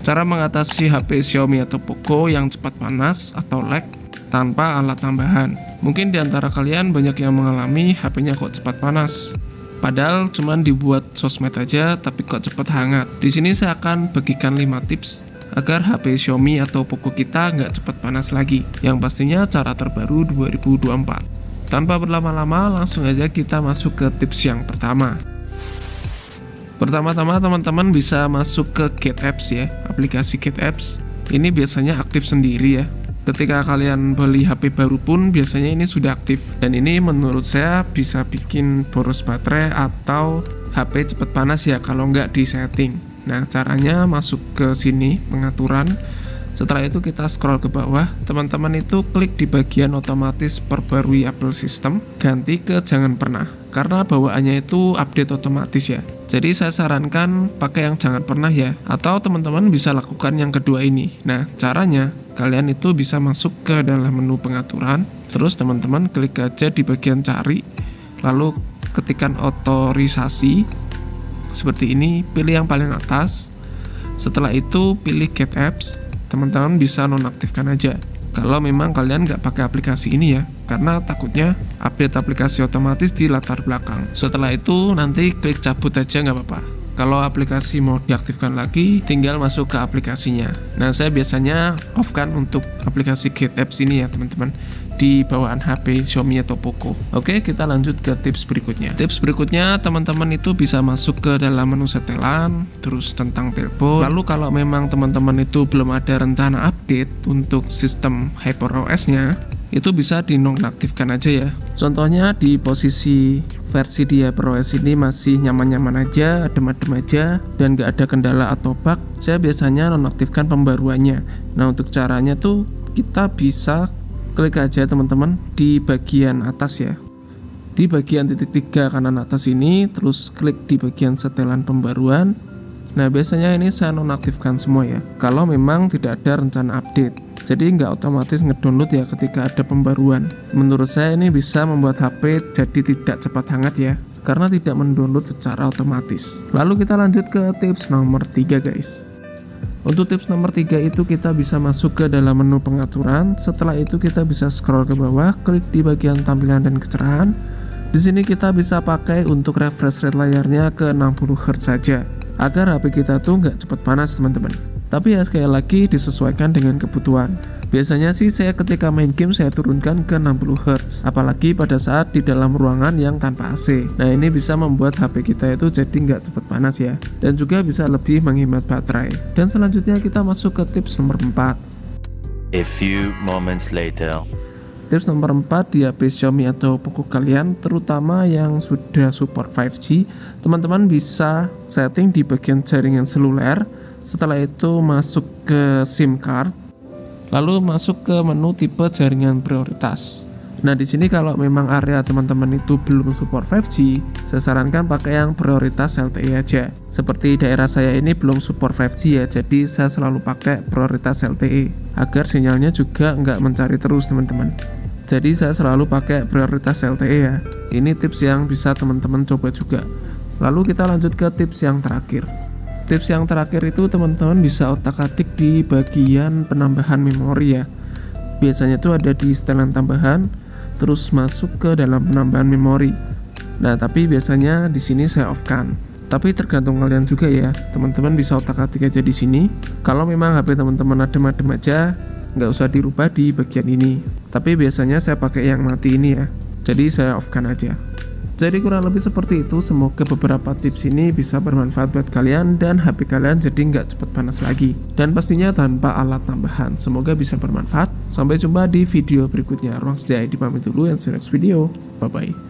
Cara mengatasi HP Xiaomi atau Poco yang cepat panas atau lag tanpa alat tambahan. Mungkin di antara kalian banyak yang mengalami HP-nya kok cepat panas. Padahal cuman dibuat sosmed aja tapi kok cepat hangat. Di sini saya akan bagikan 5 tips agar HP Xiaomi atau Poco kita nggak cepat panas lagi. Yang pastinya cara terbaru 2024. Tanpa berlama-lama langsung aja kita masuk ke tips yang pertama. Pertama-tama teman-teman bisa masuk ke Get Apps ya, aplikasi Get Apps. Ini biasanya aktif sendiri ya. Ketika kalian beli HP baru pun biasanya ini sudah aktif. Dan ini menurut saya bisa bikin boros baterai atau HP cepat panas ya kalau nggak di setting. Nah caranya masuk ke sini, pengaturan. Setelah itu kita scroll ke bawah, teman-teman itu klik di bagian otomatis perbarui Apple System, ganti ke jangan pernah, karena bawaannya itu update otomatis ya. Jadi saya sarankan pakai yang jangan pernah ya, atau teman-teman bisa lakukan yang kedua ini. Nah caranya, kalian itu bisa masuk ke dalam menu pengaturan, terus teman-teman klik aja di bagian cari, lalu ketikkan otorisasi, seperti ini, pilih yang paling atas. Setelah itu pilih Get Apps, teman-teman bisa nonaktifkan aja kalau memang kalian nggak pakai aplikasi ini ya, karena takutnya update aplikasi otomatis di latar belakang. Setelah itu nanti klik cabut aja nggak apa-apa. Kalau aplikasi mau diaktifkan lagi, tinggal masuk ke aplikasinya. Nah saya biasanya off kan untuk aplikasi Get Apps ini ya teman-teman, di bawaan HP Xiaomi atau Poco. Oke, kita lanjut ke tips berikutnya. Tips berikutnya, teman-teman itu bisa masuk ke dalam menu setelan, terus tentang telepon. Lalu kalau memang teman-teman itu belum ada rencana update untuk sistem HyperOS-nya, itu bisa dinonaktifkan aja ya. Contohnya di posisi versi di HyperOS ini masih nyaman-nyaman aja, adem-adem aja, dan gak ada kendala atau bug, saya biasanya nonaktifkan pembaruannya. Nah untuk caranya tuh kita bisa klik aja teman-teman di bagian atas ya, di bagian titik 3 kanan atas ini, terus klik di bagian setelan pembaruan. Nah biasanya ini saya nonaktifkan semua ya, kalau memang tidak ada rencana update, jadi nggak otomatis ngedownload ya ketika ada pembaruan. Menurut saya ini bisa membuat HP jadi tidak cepat hangat ya, karena tidak mendownload secara otomatis. Lalu kita lanjut ke tips nomor 3 guys. Untuk tips nomor 3 itu kita bisa masuk ke dalam menu pengaturan. Setelah itu kita bisa scroll ke bawah, klik di bagian tampilan dan kecerahan. Di sini kita bisa pakai untuk refresh rate layarnya ke 60 Hz saja, agar HP kita tuh nggak cepat panas teman-teman. Tapi ya sekali lagi disesuaikan dengan kebutuhan. Biasanya sih saya ketika main game saya turunkan ke 60 Hz, apalagi pada saat di dalam ruangan yang tanpa AC. Nah ini bisa membuat HP kita itu jadi nggak cepat panas ya, dan juga bisa lebih menghemat baterai. Dan selanjutnya kita masuk ke tips nomor 4. A few moments later. Tips nomor 4 di HP Xiaomi atau Poco kalian, terutama yang sudah support 5G, teman-teman bisa setting di bagian jaringan seluler. Setelah itu masuk ke SIM card, lalu masuk ke menu tipe jaringan prioritas. Nah di sini kalau memang area teman-teman itu belum support 5G, saya sarankan pakai yang prioritas LTE aja. Seperti daerah saya ini belum support 5G ya, jadi saya selalu pakai prioritas LTE agar sinyalnya juga nggak mencari terus teman-teman. Jadi saya selalu pakai prioritas LTE ya. Ini tips yang bisa teman-teman coba juga. Lalu kita lanjut ke tips yang terakhir. Tips yang terakhir itu teman-teman bisa otak-atik di bagian penambahan memori ya. Biasanya itu ada di setelan tambahan, terus masuk ke dalam penambahan memori. Nah, tapi biasanya di sini saya off-kan. Tapi tergantung kalian juga ya. Teman-teman bisa otak-atik aja di sini. Kalau memang HP teman-teman adem-adem aja, nggak usah dirubah di bagian ini. Tapi biasanya saya pakai yang mati ini ya. Jadi saya off-kan aja. Jadi kurang lebih seperti itu. Semoga beberapa tips ini bisa bermanfaat buat kalian dan HP kalian jadi nggak cepat panas lagi. Dan pastinya tanpa alat tambahan. Semoga bisa bermanfaat. Sampai jumpa di video berikutnya. Ruang Setia ID pamit dulu, and see you next video. Bye bye.